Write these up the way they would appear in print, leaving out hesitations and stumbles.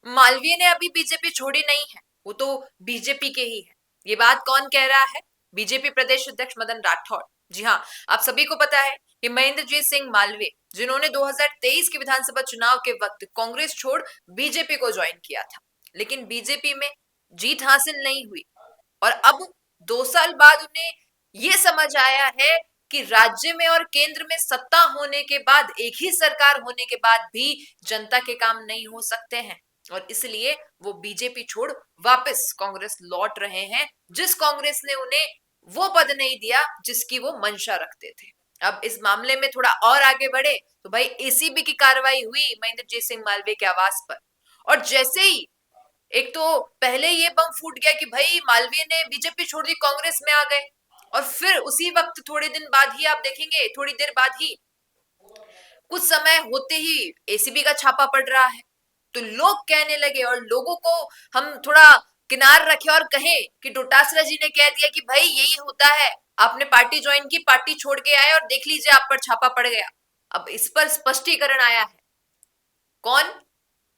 मालवीय ने अभी बीजेपी छोड़ी नहीं है, वो तो बीजेपी के ही है। ये बात कौन कह रहा है? बीजेपी प्रदेश अध्यक्ष मदन राठौड़। जी हाँ, आप सभी को पता है कि महेंद्रजीत सिंह मालवीय, जिन्होंने 2023 के विधानसभा चुनाव के वक्त कांग्रेस छोड़ बीजेपी को ज्वाइन किया था, लेकिन बीजेपी में जीत हासिल नहीं हुई और अब 2 साल बाद उन्हें ये समझ आया है कि राज्य में और केंद्र में सत्ता होने के बाद, एक ही सरकार होने के बाद भी जनता के काम नहीं हो सकते हैं और इसलिए वो बीजेपी छोड़ वापस कांग्रेस लौट रहे हैं, जिस कांग्रेस ने उन्हें वो पद नहीं दिया जिसकी वो मंशा रखते थे। अब इस मामले में थोड़ा और आगे बढ़े तो भाई एसीबी की कार्रवाई हुई महेंद्रजीत सिंह मालवीय के आवास पर और जैसे ही एक तो पहले ये बम फूट गया कि भाई मालवीय ने बीजेपी छोड़ दी, कांग्रेस में आ गए और फिर उसी वक्त थोड़े दिन बाद ही आप देखेंगे, थोड़ी देर बाद ही, कुछ समय होते ही एसीबी का छापा पड़ रहा है। तो लोग कहने लगे और लोगों को हम थोड़ा किनार रखे और कहें कि डोटासरा जी ने कह दिया कि भाई यही होता है, आपने पार्टी ज्वाइन की, पार्टी छोड़ के आए और देख लीजिए आप पर छापा पड़ गया। अब इस पर स्पष्टीकरण आया है। कौन?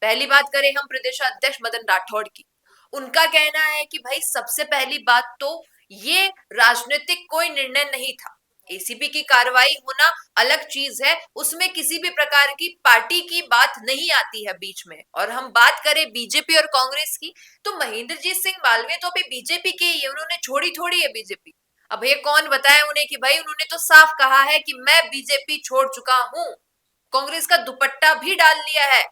पहली बात करें हम प्रदेशाध्यक्ष मदन राठौड़ की। उनका कहना है कि भाई सबसे पहली बात तो ये राजनीतिक कोई निर्णय नहीं था, एसीबी की कार्रवाई होना अलग चीज है, उसमें किसी भी प्रकार की पार्टी की बात नहीं आती है बीच में। और हम बात करें बीजेपी और कांग्रेस की, तो महेंद्रजीत सिंह मालवीय तो अभी बीजेपी के ही है, उन्होंने छोड़ी थोड़ी है बीजेपी। अब ये कौन बताए उन्हें कि भाई उन्होंने तो साफ कहा है कि मैं बीजेपी छोड़ चुका हूं, कांग्रेस का दुपट्टा भी डाल लिया है।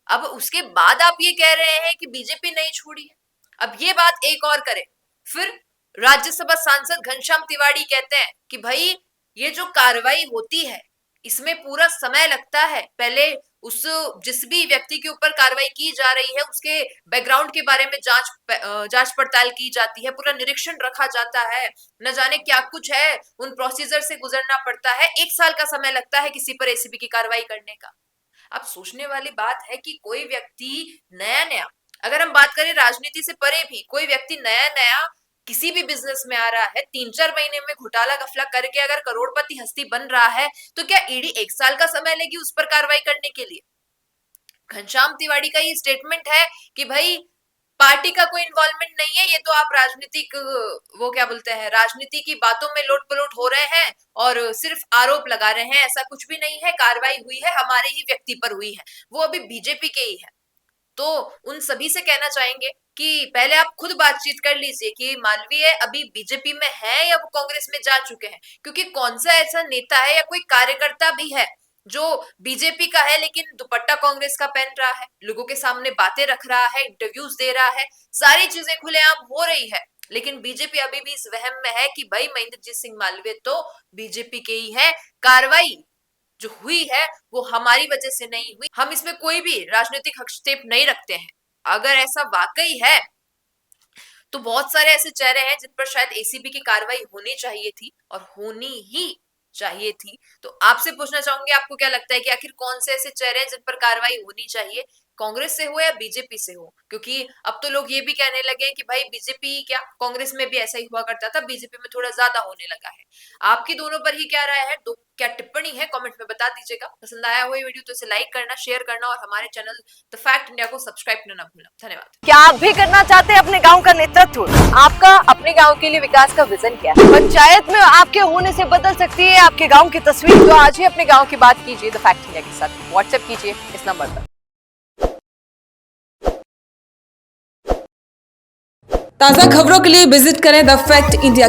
अब उसके बाद आप ये कह रहे हैं कि बीजेपी नहीं छोड़ी है। अब ये बात एक और करें, फिर राज्यसभा सांसद घनश्याम तिवाड़ी कहते हैं कि भाई ये जो कार्रवाई होती है इसमें पूरा समय लगता है, पहले उस जिस भी व्यक्ति के ऊपर कार्रवाई की जा रही है उसके बैकग्राउंड के बारे में जांच पड़ताल की जाती है, पूरा निरीक्षण रखा जाता है, न जाने क्या कुछ है, उन प्रोसीजर से गुजरना पड़ता है, 1 साल का समय लगता है किसी पर एसीबी की कार्रवाई करने का। अब सोचने वाली बात है कि कोई व्यक्ति नया नया, अगर हम बात करें राजनीति से परे भी, कोई व्यक्ति नया नया किसी भी बिजनेस में आ रहा है, 3-4 महीने में घोटाला घपला करके अगर करोड़पति हस्ती बन रहा है, तो क्या ईडी 1 साल का समय लेगी उस पर कार्रवाई करने के लिए? घनश्याम तिवाड़ी का ये स्टेटमेंट है कि भाई पार्टी का कोई इन्वॉल्वमेंट नहीं है, ये तो आप राजनीतिक, वो क्या बोलते हैं, राजनीति की बातों में लोट पलोट हो रहे हैं और सिर्फ आरोप लगा रहे हैं, ऐसा कुछ भी नहीं है, कार्रवाई हुई है हमारे ही व्यक्ति पर हुई है, वो अभी बीजेपी के ही है। तो उन सभी से कहना चाहेंगे कि पहले आप खुद बातचीत कर लीजिए कि मालवीय अभी बीजेपी में है या वो कांग्रेस में जा चुके हैं, क्योंकि कौन सा ऐसा नेता है या कोई कार्यकर्ता भी है जो बीजेपी का है लेकिन दुपट्टा कांग्रेस का पहन रहा है, लोगों के सामने बातें रख रहा है, इंटरव्यूज दे रहा है, सारी चीजें खुलेआम हो रही है, लेकिन बीजेपी अभी भी इस वहम में है कि भाई महेंद्रजीत सिंह मालवीय तो बीजेपी के ही है, कार्रवाई जो हुई है वो हमारी वजह से नहीं हुई, हम इसमें कोई भी राजनीतिक हस्तक्षेप नहीं रखते हैं। अगर ऐसा वाकई है तो बहुत सारे ऐसे चेहरे हैं जिन पर शायद एसीबी की कार्रवाई होनी चाहिए थी और होनी ही चाहिए थी। तो आपसे पूछना चाहूंगी, आपको क्या लगता है कि आखिर कौन से ऐसे चेहरे हैं जिन पर कार्रवाई होनी चाहिए, कांग्रेस से हो या बीजेपी से हो? क्योंकि अब तो लोग ये भी कहने लगे हैं कि भाई बीजेपी क्या, कांग्रेस में भी ऐसा ही हुआ करता था, बीजेपी में थोड़ा ज्यादा होने लगा है। आपकी दोनों पर ही क्या राय है, क्या टिप्पणी है, कमेंट में बता दीजिएगा। पसंद आया हो ये वीडियो तो इसे लाइक करना, शेयर करना और हमारे चैनल द फैक्ट इंडिया को सब्सक्राइब करना ना भूलना। धन्यवाद। क्या आप भी करना चाहते हैं अपने गांव का नेतृत्व? आपका अपने गांव के लिए विकास का विजन क्या है? पंचायत में आपके होने से बदल सकती है आपके गांव की तस्वीर। तो आज ही अपने गांव की बात कीजिए द फैक्ट इंडिया के साथ, व्हाट्सएप कीजिए इस नंबर पर। ताज़ा खबरों के लिए विजिट करें द फैक्ट इंडिया